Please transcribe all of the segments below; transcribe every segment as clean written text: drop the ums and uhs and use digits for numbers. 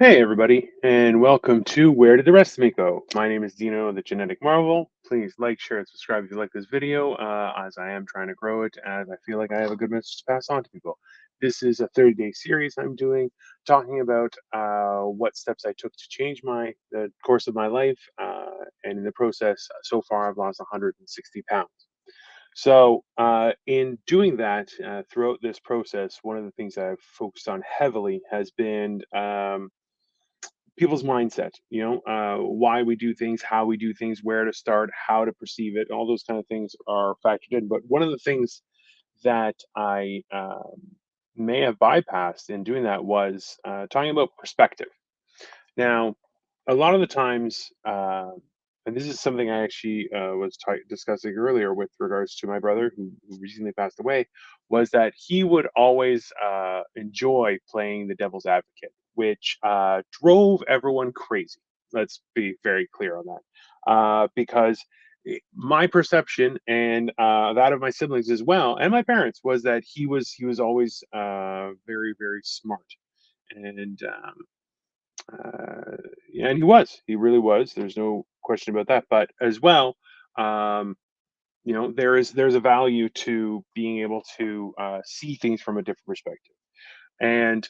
Hey, everybody, and welcome to Where Did the Rest of Me Go? My name is Dino, the Genetic Marvel. Please like, share, and subscribe if you like this video, as I am trying to grow it, as I feel like I have a good message to pass on to people. This is a 30-day series I'm doing, talking about what steps I took to change the course of my life, and in the process, so far, I've lost 160 pounds. So, in doing that, throughout this process, one of the things that I've focused on heavily has been people's mindset, why we do things, how we do things, where to start, how to perceive it, all those kind of things are factored in. But one of the things that I may have bypassed in doing that was talking about perspective. Now, a lot of the times, and this is something I actually was discussing earlier with regards to my brother who recently passed away, was that he would always enjoy playing the devil's advocate, which drove everyone crazy. Let's be very clear on that. Because my perception and that of my siblings as well, and my parents, was that he was always very smart and uh, yeah, and he was. He really was. There's no question about that. But as well, um, there's a value to being able to see things from a different perspective. And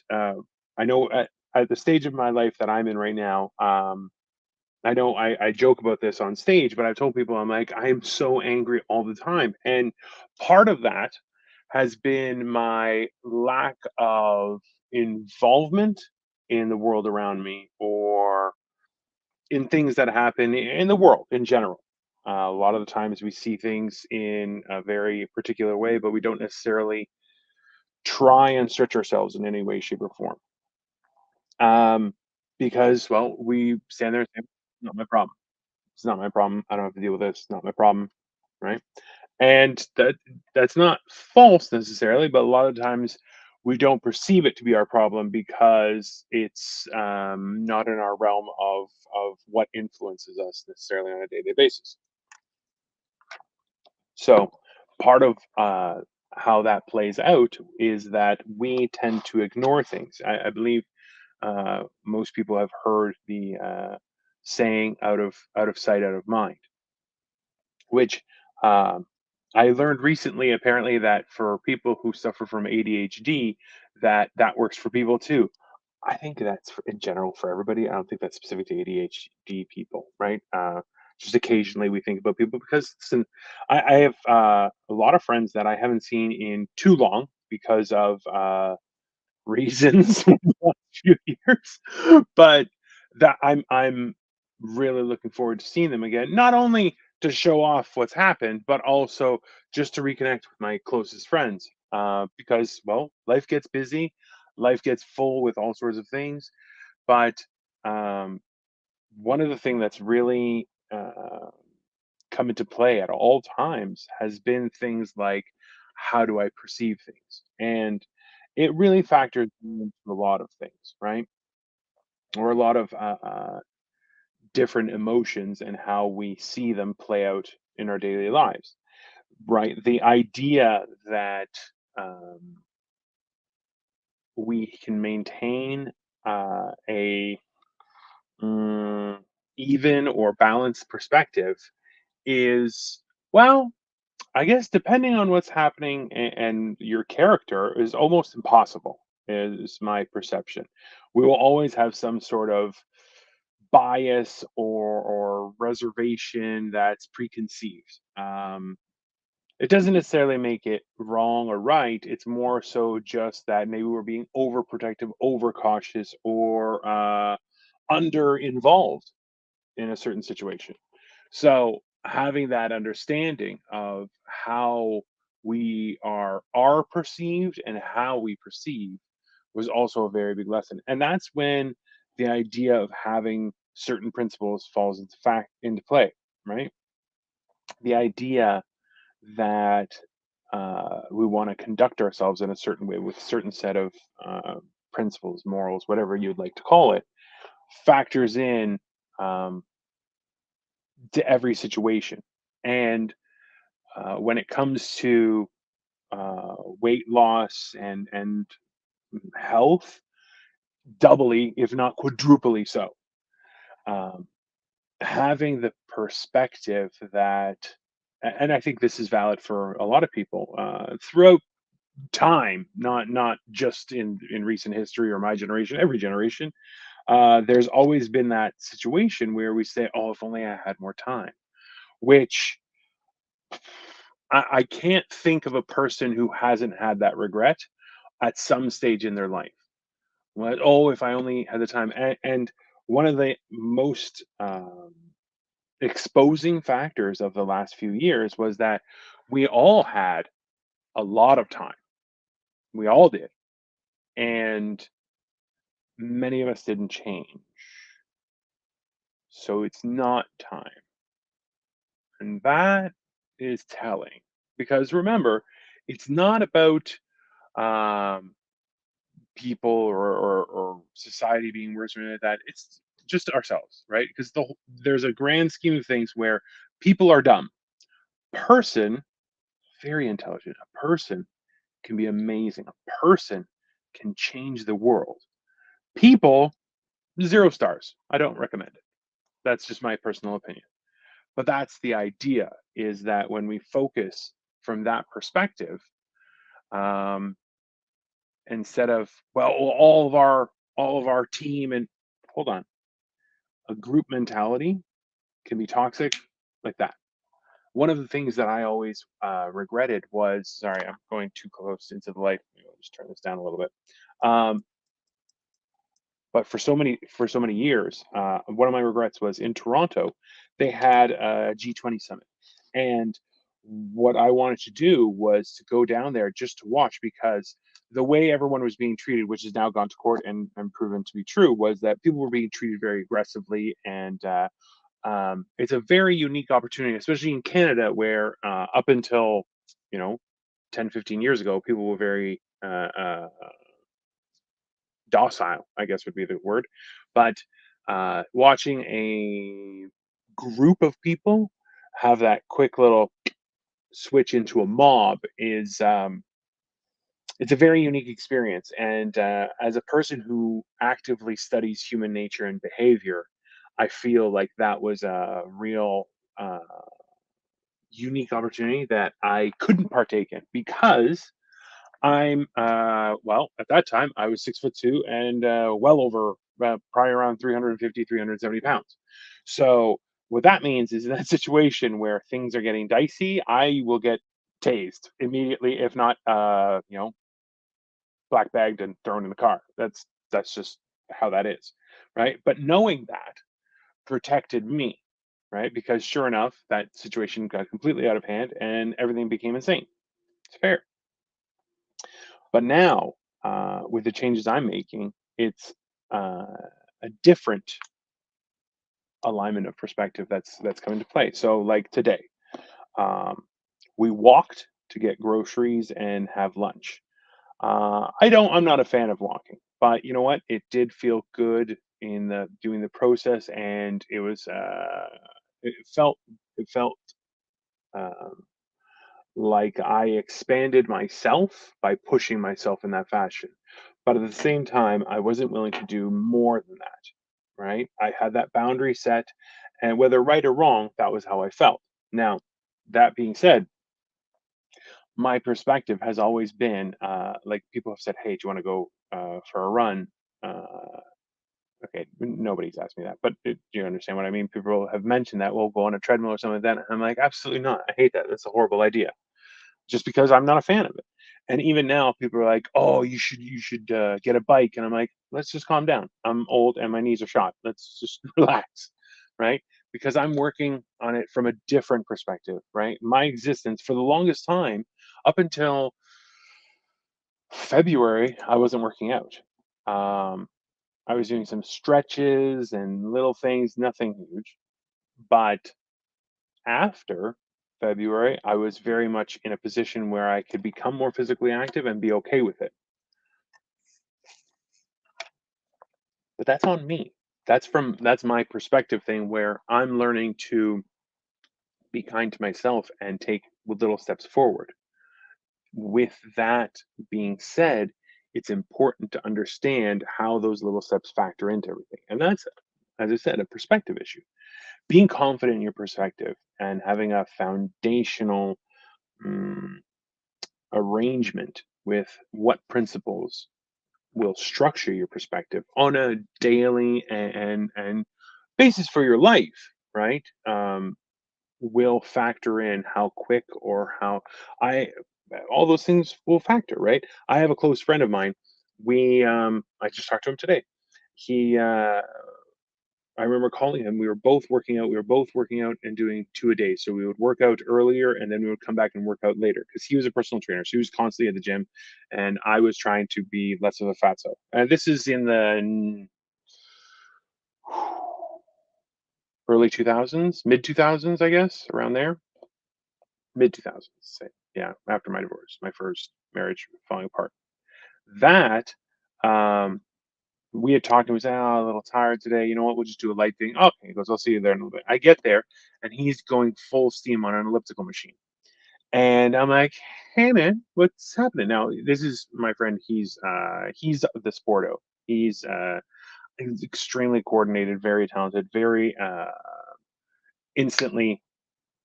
I know at the stage of my life that I'm in right now, I know I joke about this on stage, but I've told people I'm like I am so angry all the time, and part of that has been my lack of involvement in the world around me or in things that happen in the world in general. A lot of the times we see things in a very particular way, but we don't necessarily try and stretch ourselves in any way, shape, or form. Because, well, we stand there and say, not my problem. It's not my problem. I don't have to deal with this. It's not my problem. Right. And that's not false necessarily, but a lot of times we don't perceive it to be our problem because it's not in our realm of what influences us necessarily on a day-to-day basis. So part of how that plays out is that we tend to ignore things. I believe most people have heard the saying "out of sight, out of mind," which um, I learned recently apparently that for people who suffer from ADHD, that works for people too. I think that's in general for everybody. I don't think that's specific to ADHD people, right? Just occasionally we think about people because listen, I have a lot of friends that I haven't seen in too long because of reasons in the last few years, but that I'm really looking forward to seeing them again, not only to show off what's happened, but also just to reconnect with my closest friends, because, well, life gets busy, life gets full with all sorts of things, but, um, one of the thing that's really, come into play at all times has been things like, how do I perceive things? And it really factors into a lot of things, right? Or a lot of different emotions and how we see them play out in our daily lives, right? The idea that um, we can maintain a mm, even or balanced perspective is, well, I guess depending on what's happening and your character is almost impossible, is my perception. We will always have some sort of bias or reservation that's preconceived. It doesn't necessarily make it wrong or right. It's more so just that maybe we're being overprotective, overcautious, or under involved in a certain situation. So having that understanding of how we are perceived and how we perceive was also a very big lesson. And that's when the idea of having certain principles falls into play, right? The idea that we want to conduct ourselves in a certain way with a certain set of principles, morals, whatever you'd like to call it, factors in um, to every situation. And when it comes to weight loss and health, doubly, if not quadruply so. Um, Having the perspective that, and I think this is valid for a lot of people throughout time, not just in recent history or my generation, every generation. There's always been that situation where we say, "Oh, if only I had more time," which I can't think of a person who hasn't had that regret at some stage in their life. What, oh, if I only had the time. And one of the most exposing factors of the last few years was that we all had a lot of time. We all did. And many of us didn't change. So it's not time. And that is telling. Because remember, it's not about um, people or society being worse or anything like that. It's just ourselves, right? Because there's a grand scheme of things where people are dumb. Person, very intelligent. A person can be amazing. A person can change the world. People, 0 stars. I don't recommend it. That's just my personal opinion. But that's the idea, is that when we focus from that perspective, um, instead of, well, all of our team and hold on, a group mentality can be toxic like that. One of the things that I always regretted was, sorry, I'm going too close into the light. Maybe I'll just turn this down a little bit. Um, but for so many years, one of my regrets was in Toronto. They had a G20 summit, and what I wanted to do was to go down there just to watch, because the way everyone was being treated, which has now gone to court and proven to be true, was that people were being treated very aggressively. And it's a very unique opportunity, especially in Canada, where up until, you know 10, 15 years ago, people were very docile, I guess would be the word. But watching a group of people have that quick little switch into a mob is, it's a very unique experience. And as a person who actively studies human nature and behavior, I feel like that was a real uh, unique opportunity that I couldn't partake in, because I'm well, at that time I was 6'2" and well over, probably around 350, 370 pounds. So what that means is, in that situation where things are getting dicey, I will get tased immediately, if not black bagged and thrown in the car. That's just how that is, right? But knowing that protected me, right? Because sure enough, that situation got completely out of hand and everything became insane. It's fair. But now, with the changes I'm making, it's a different alignment of perspective that's come into play. So, like today, um, we walked to get groceries and have lunch. I'm not a fan of walking, but you know what? It did feel good in the doing the process, and it felt um, like I expanded myself by pushing myself in that fashion. But at the same time, I wasn't willing to do more than that, right? I had that boundary set, and whether right or wrong, that was how I felt. Now, that being said, my perspective has always been, like, people have said, "Hey, do you want to go for a run?" Uh, okay, nobody's asked me that, but do you understand what I mean? People have mentioned that we'll go on a treadmill or something like that. I'm like, absolutely not. I hate that. That's a horrible idea, just because I'm not a fan of it. And even now, people are like, "Oh, you should get a bike," and I'm like, "Let's just calm down. I'm old and my knees are shot. Let's just relax, right?" Because I'm working on it from a different perspective, right? My existence for the longest time, up until February, I wasn't working out. Um, I was doing some stretches and little things, nothing huge. But after February, I was very much in a position where I could become more physically active and be okay with it. But that's on me. That's my perspective thing, where I'm learning to be kind to myself and take little steps forward. With that being said, it's important to understand how those little steps factor into everything. And that's, as I said, a perspective issue. Being confident in your perspective and having a foundational mm, arrangement with what principles will structure your perspective on a daily and basis for your life, right? Will factor in how quick or how I all those things will factor, right? I have a close friend of mine. I just talked to him today. He I remember calling him. We were both working out. We were both working out and doing two a day. So we would work out earlier and then we would come back and work out later because he was a personal trainer. So he was constantly at the gym and I was trying to be less of a fatso. And this is in the early 2000s, mid 2000s, I guess, around there. Mid 2000s, say. Yeah, after my divorce, my first marriage falling apart. That, um, we had talked and we said, "Oh, a little tired today. You know what? We'll just do a light thing." Okay. He goes, "I'll see you there in a little bit." I get there and he's going full steam on an elliptical machine. And I'm like, "Hey man, what's happening?" Now, this is my friend. He's the sporto. He's extremely coordinated, very talented, very instantly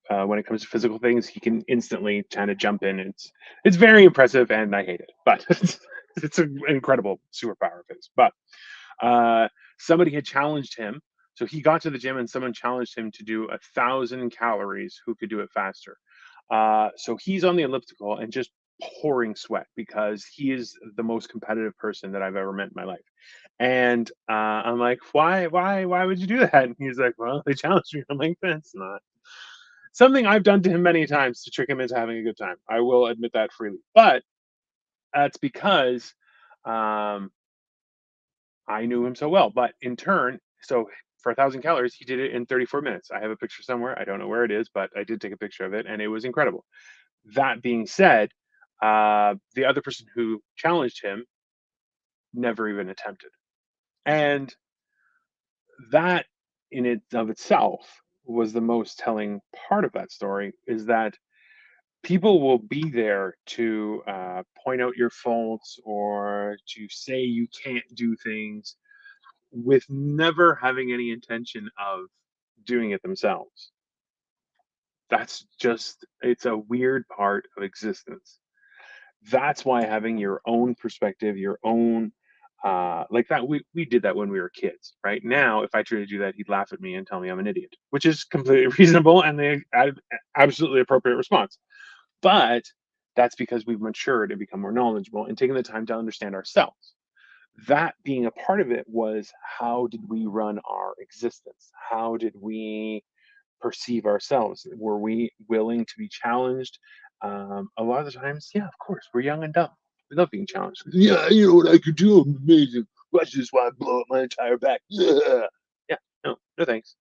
when it comes to physical things, he can instantly kind of jump in. It's very impressive, and I hate it, but it's an incredible superpower of his. But uh, somebody had challenged him, so he got to the gym, and someone challenged him to do 1,000 calories. Who could do it faster? So he's on the elliptical and just pouring sweat because he is the most competitive person that I've ever met in my life. And I'm like, why would you do that? And he's like, well, they challenged me. I'm like, that's not something I've done to him many times to trick him into having a good time. I will admit that freely. But that's because um, I knew him so well. But in turn, so for 1,000 calories, he did it in 34 minutes. I have a picture somewhere. I don't know where it is, but I did take a picture of it, and it was incredible. That being said, the other person who challenged him never even attempted, and that in it of itself was the most telling part of that story. Is that people will be there to point out your faults or to say you can't do things with never having any intention of doing it themselves. That's just, it's a weird part of existence. That's why having your own perspective, your own, like that, we did that when we were kids, right? Now, if I try to do that, he'd laugh at me and tell me I'm an idiot, which is completely reasonable and the absolutely appropriate response. But that's because we've matured and become more knowledgeable and taken the time to understand ourselves. That being a part of it was, how did we run our existence? How did we perceive ourselves? Were we willing to be challenged? A lot of the times, yeah, of course, we're young and dumb. We love being challenged. Yeah, you know what I could do? I'm amazing. Watch this while I blow up my entire back. Yeah, yeah, no, no thanks.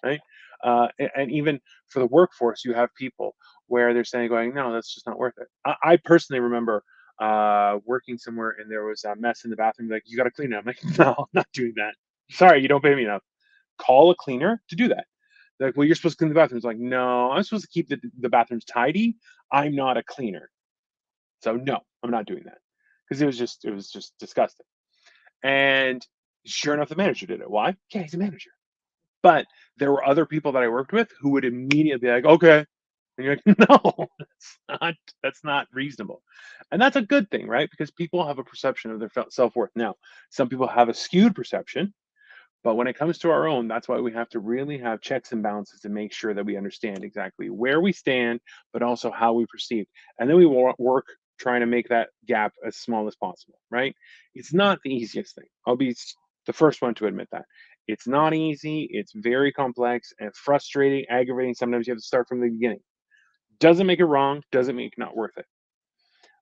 Right? And even for the workforce, you have people where they're saying, going, no, that's just not worth it. I personally remember working somewhere and there was a mess in the bathroom. Like, you got to clean it. I'm like, no, I'm not doing that. Sorry, you don't pay me enough. Call a cleaner to do that. They're like, well, you're supposed to clean the bathrooms. Like, no, I'm supposed to keep the bathrooms tidy. I'm not a cleaner. So no, I'm not doing that. Because it was just disgusting. And sure enough, the manager did it. Why? Yeah, he's a manager. But there were other people that I worked with who would immediately be like, okay. And you're like, no, that's not reasonable. And that's a good thing, right? Because people have a perception of their self-worth. Now, some people have a skewed perception, but when it comes to our own, that's why we have to really have checks and balances to make sure that we understand exactly where we stand, but also how we perceive. And then we work trying to make that gap as small as possible, right? It's not the easiest thing. I'll be the first one to admit that. It's not easy. It's very complex and frustrating, aggravating. Sometimes you have to start from the beginning. Doesn't make it wrong, doesn't make it not worth it.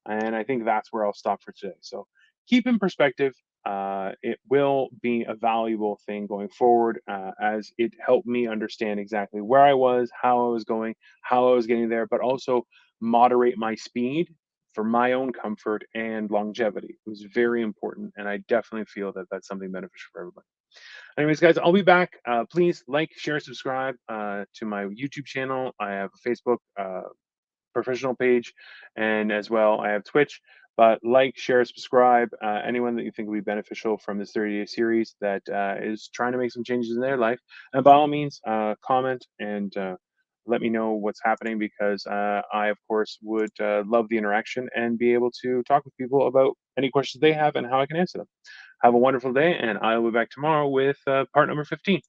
And I think that's where I'll stop for today. So keep in perspective. It will be a valuable thing going forward, as it helped me understand exactly where I was, how I was going, how I was getting there, but also moderate my speed for my own comfort and longevity. It was very important. And I definitely feel that that's something beneficial for everybody. Anyways, guys, I'll be back. Please like, share, subscribe to my YouTube channel. I have a Facebook professional page, and as well, I have Twitch. But like, share, subscribe. Anyone that you think will be beneficial from this 30-day series that is trying to make some changes in their life, and by all means, comment and let me know what's happening because I, of course, would love the interaction and be able to talk with people about any questions they have and how I can answer them. Have a wonderful day, and I will be back tomorrow with part number 15.